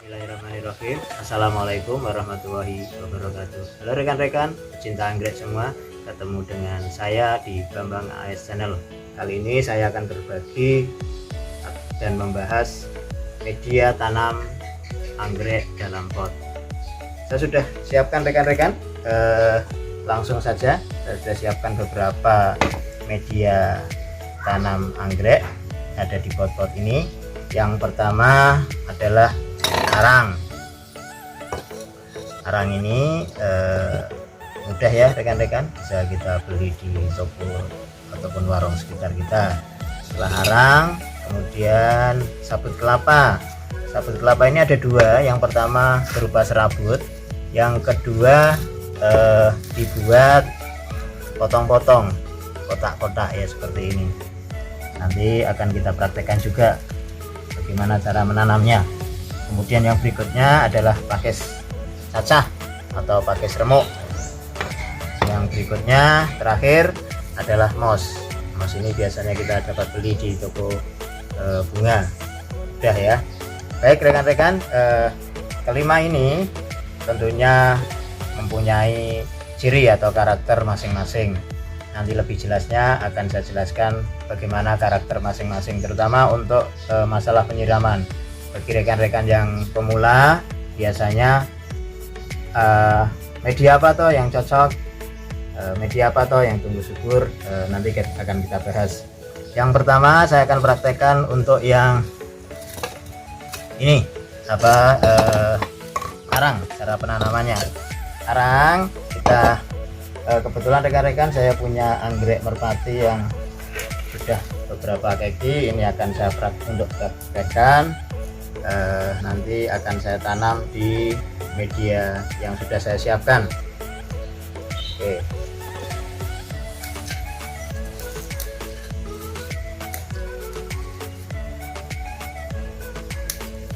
Bismillahirrahmanirrahim. Assalamualaikum warahmatullahi wabarakatuh. Halo rekan-rekan pecinta anggrek semua, ketemu dengan saya di Bambang AS Channel. Kali ini saya akan berbagi dan membahas media tanam anggrek dalam pot. Saya sudah siapkan rekan-rekan, langsung saja saya sudah siapkan beberapa media tanam anggrek ada di pot-pot ini. Yang pertama adalah arang. Arang ini mudah ya rekan-rekan, bisa kita beli di toko ataupun warung sekitar kita. Setelah arang, kemudian sabut kelapa. Sabut kelapa ini ada dua, yang pertama berupa serabut, yang kedua dibuat potong-potong, kotak-kotak ya seperti ini. Nanti akan kita praktekkan juga bagaimana cara menanamnya. Kemudian yang berikutnya adalah pakis cacah atau pakis remuk. Yang berikutnya terakhir adalah mos. Mos ini biasanya kita dapat beli di toko bunga. Udah ya. Baik rekan-rekan, kelima ini tentunya mempunyai ciri atau karakter masing-masing. Nanti lebih jelasnya akan saya jelaskan bagaimana karakter masing-masing, terutama untuk masalah penyiraman. Bagi rekan-rekan yang pemula, biasanya media apa toh yang cocok, media apa toh yang tumbuh subur, nanti akan kita bahas. Yang pertama saya akan praktekkan untuk yang ini arang, cara penanamannya. Arang kita kebetulan rekan-rekan saya punya anggrek merpati yang sudah beberapa kaki, ini akan saya untuk praktekkan. Nanti akan saya tanam di media yang sudah saya siapkan. Oke.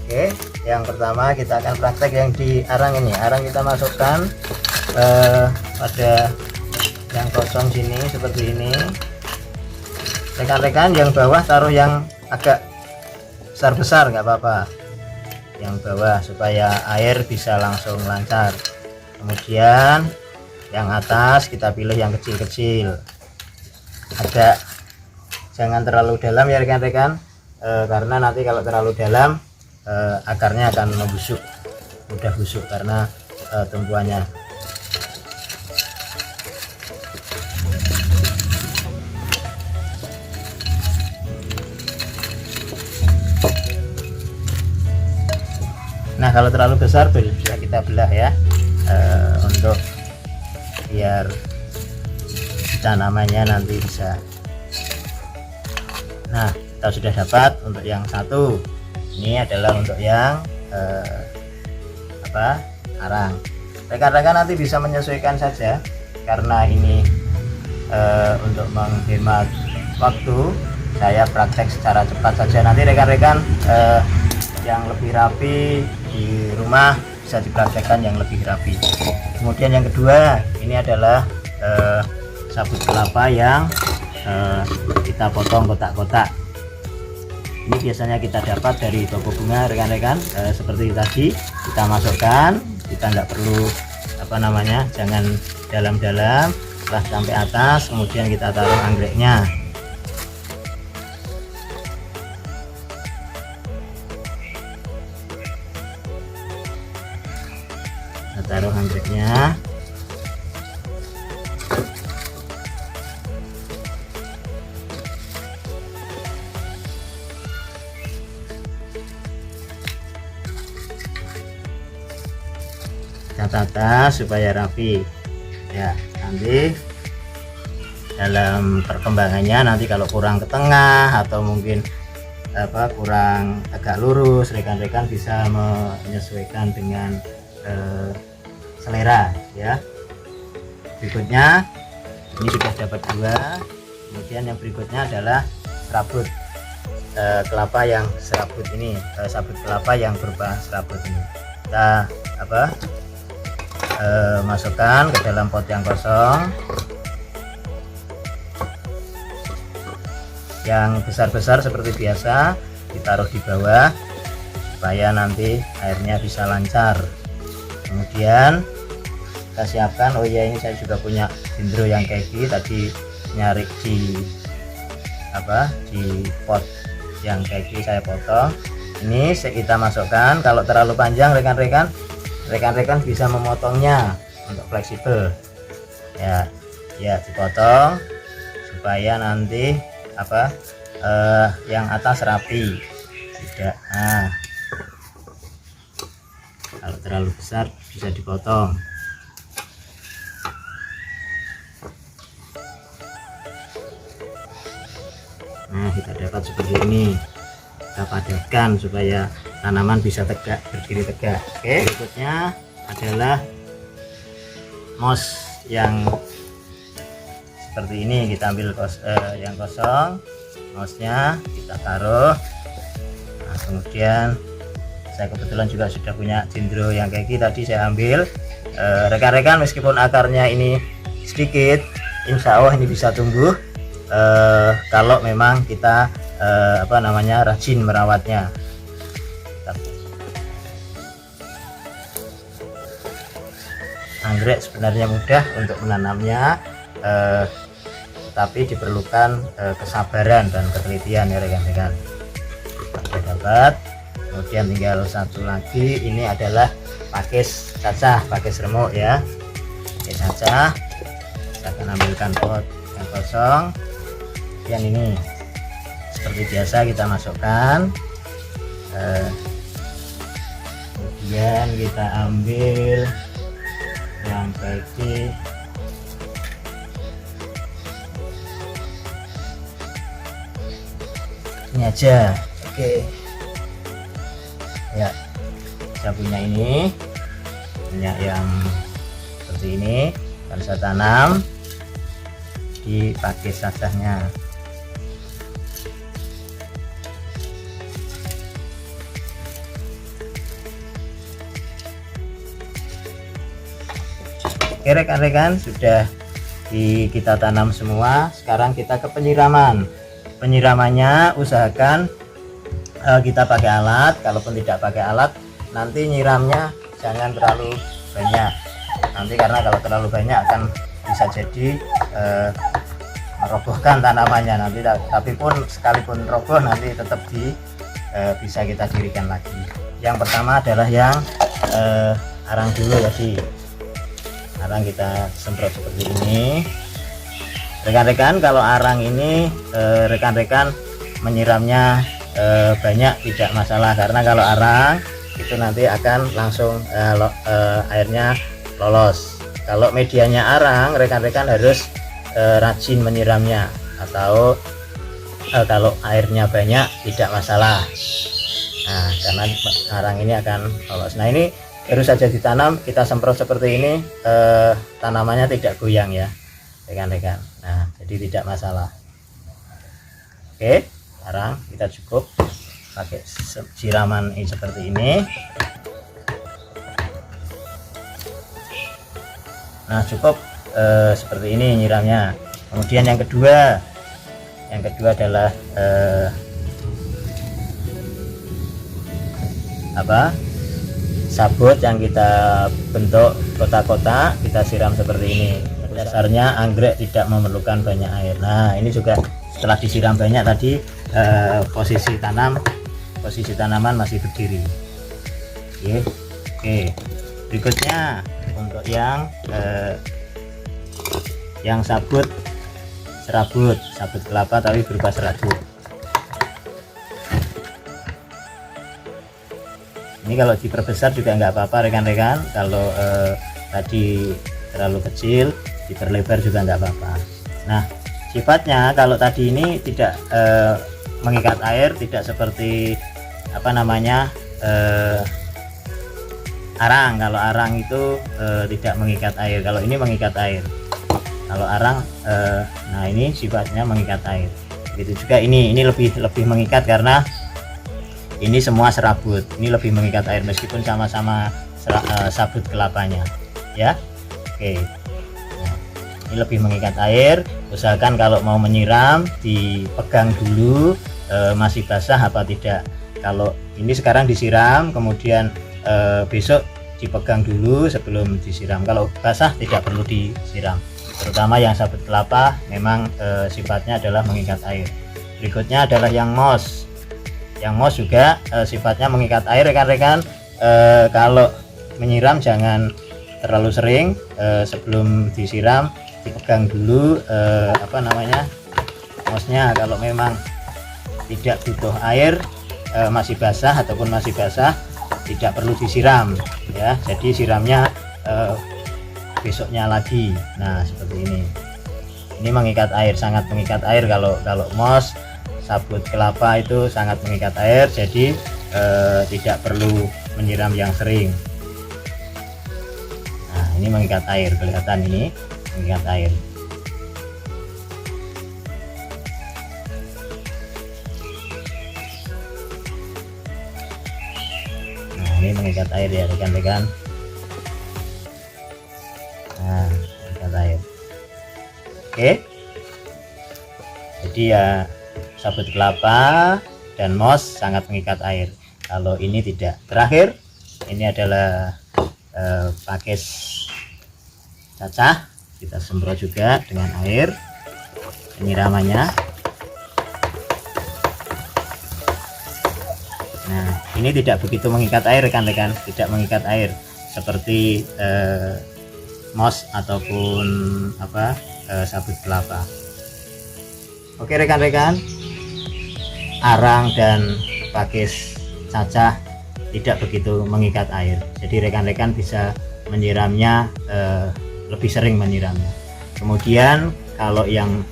Oke, yang pertama kita akan praktek yang di arang ini. Arang kita masukkan pada yang kosong sini seperti ini. Rekan-rekan yang bawah taruh yang agak besar-besar, nggak apa-apa, yang bawah supaya air bisa langsung lancar. Kemudian yang atas kita pilih yang kecil-kecil, agak jangan terlalu dalam ya rekan-rekan, karena nanti kalau terlalu dalam akarnya akan membusuk, mudah busuk karena tumbuhannya. Nah kalau terlalu besar bisa kita belah ya, untuk biar tanamannya nanti bisa. Nah kita sudah dapat untuk yang satu, ini adalah untuk yang arang. Rekan-rekan nanti bisa menyesuaikan saja, karena ini untuk menghemat waktu saya praktek secara cepat saja. Nanti rekan-rekan yang lebih rapi di rumah bisa dipraktekkan yang lebih rapi. Kemudian yang kedua, ini adalah sabut kelapa yang kita potong kotak-kotak. Ini biasanya kita dapat dari toko bunga rekan-rekan, seperti tadi kita masukkan, kita nggak perlu jangan dalam-dalam, setelah sampai atas kemudian kita taruh anggreknya. Taruh anggreknya. Tata supaya rapi ya. Nanti dalam perkembangannya, nanti kalau kurang ke tengah atau mungkin kurang agak lurus, rekan-rekan bisa menyesuaikan dengan selera ya. Berikutnya ini sudah dapat dua. Kemudian yang berikutnya adalah serabut kelapa yang serabut ini, sabut kelapa yang berupa serabut ini. Kita masukkan ke dalam pot yang kosong. yang besar-besar seperti biasa ditaruh di bawah supaya nanti airnya bisa lancar. Kemudian kita siapkan, oh ya ini saya juga punya dendro yang keki tadi, nyari di pot yang keki saya potong. Ini kita masukkan. Kalau terlalu panjang rekan-rekan bisa memotongnya untuk fleksibel ya, dipotong supaya nanti yang atas rapi, tidak. Nah, kalau terlalu besar bisa dipotong. Nah, kita dapat seperti ini. Kita padatkan supaya tanaman bisa tegak, berdiri tegak. Oke, berikutnya adalah moss yang seperti ini. Kita ambil yang kosong, mossnya kita taruh. Nah, kemudian saya kebetulan juga sudah punya dendro yang keki tadi saya ambil. Rekan-rekan, meskipun akarnya ini sedikit, insya Allah ini bisa tumbuh kalau memang kita rajin merawatnya. Anggrek sebenarnya mudah untuk menanamnya, tapi diperlukan kesabaran dan ketelitian ya rekan-rekan. Kita dapat. Kemudian tinggal satu lagi, ini adalah pakis cacah, pakis remuk ya. Pakis cacah, saya akan ambilkan pot yang kosong. Yang ini seperti biasa kita masukkan. Kemudian kita ambil yang keki. Ini aja. Oke. Ya, saya punya ini, punya yang seperti ini, dan saya tanam di pakis cacahnya. Oke rekan-rekan, sudah kita tanam semua. Sekarang kita ke penyiraman. Penyiramannya usahakan kita pakai alat. Kalaupun tidak pakai alat, nanti nyiramnya jangan terlalu banyak. Nanti karena kalau terlalu banyak akan bisa jadi merobohkan tanamannya nanti. Tapi pun sekalipun roboh nanti tetap bisa kita dirikan lagi. Yang pertama adalah yang arang dulu tadi. Arang kita semprot seperti ini. Rekan-rekan, kalau arang ini rekan-rekan menyiramnya banyak tidak masalah, karena kalau arang itu nanti akan langsung airnya lolos. Kalau medianya arang, rekan-rekan harus rajin menyiramnya, atau kalau airnya banyak tidak masalah. Nah, karena arang ini akan lolos. Nah, ini baru saja ditanam, kita semprot seperti ini, tanamannya tidak goyang ya rekan-rekan. Nah, jadi tidak masalah. Oke, sekarang kita cukup pakai siraman ini seperti ini. Nah, cukup seperti ini nyiramnya. Kemudian yang kedua adalah sabut yang kita bentuk kotak-kotak, kita siram seperti ini. Dasarnya anggrek tidak memerlukan banyak air. Nah, ini juga setelah disiram banyak tadi, posisi tanaman masih berdiri. Oke. Berikutnya untuk yang sabut kelapa tapi berupa serabut. Ini kalau diperbesar juga nggak apa-apa rekan-rekan. Kalau tadi terlalu kecil, diperlebar juga nggak apa-apa. Nah, sifatnya kalau tadi ini tidak mengikat air, tidak seperti arang. Kalau arang itu tidak mengikat air, kalau ini mengikat air. Kalau arang nah ini sifatnya mengikat air. Begitu juga ini lebih mengikat karena ini semua serabut. Ini lebih mengikat air meskipun sama-sama sabut kelapanya ya. Oke. Nah, ini lebih mengikat air. Usahakan kalau mau menyiram dipegang dulu masih basah apa tidak. Kalau ini sekarang disiram kemudian besok dipegang dulu sebelum disiram. Kalau basah tidak perlu disiram, terutama yang sabut kelapa memang sifatnya adalah mengikat air. Berikutnya adalah yang moss. Yang moss juga sifatnya mengikat air rekan-rekan. Kalau menyiram jangan terlalu sering, sebelum disiram dipegang dulu mossnya. Kalau memang tidak butuh air, masih basah ataupun masih basah, tidak perlu disiram ya. Jadi siramnya besoknya lagi. Nah seperti ini mengikat air, sangat mengikat air. Kalau moss sabut kelapa itu sangat mengikat air, jadi tidak perlu menyiram yang sering. Nah ini mengikat air, kelihatan ini mengikat air. Nah ini mengikat air ya rekan-rekan. Nah mengikat air. Oke, jadi ya sabut kelapa dan moss sangat mengikat air. Kalau ini tidak. Terakhir ini adalah pakis cacah, kita semprot juga dengan air penyiramannya. Nah ini tidak begitu mengikat air rekan-rekan, tidak mengikat air seperti moss ataupun sabut kelapa. Oke rekan-rekan, arang dan pakis cacah tidak begitu mengikat air, jadi rekan-rekan bisa menyiramnya lebih sering menyiramnya. Kemudian kalau yang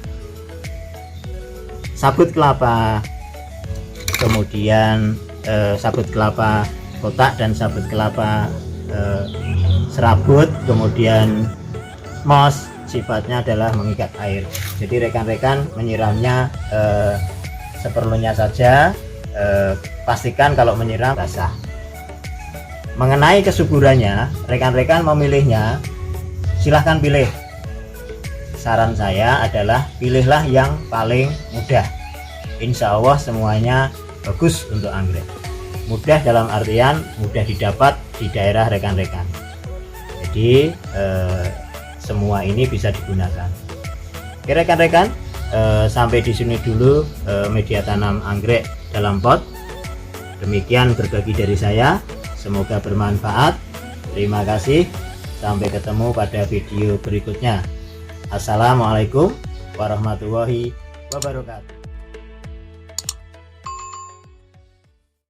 sabut kelapa, kemudian sabut kelapa kotak dan sabut kelapa serabut, kemudian moss sifatnya adalah mengikat air. Jadi rekan-rekan menyiramnya seperlunya saja. Pastikan kalau menyiram basah. Mengenai kesuburannya, rekan-rekan memilihnya silahkan pilih. Saran saya adalah pilihlah yang paling mudah. Insya Allah semuanya bagus untuk anggrek. Mudah dalam artian mudah didapat di daerah rekan-rekan. Jadi semua ini bisa digunakan. Oke rekan-rekan, sampai di sini dulu media tanam anggrek dalam pot. Demikian berbagi dari saya, semoga bermanfaat. Terima kasih, sampai ketemu pada video berikutnya. Assalamualaikum warahmatullahi wabarakatuh.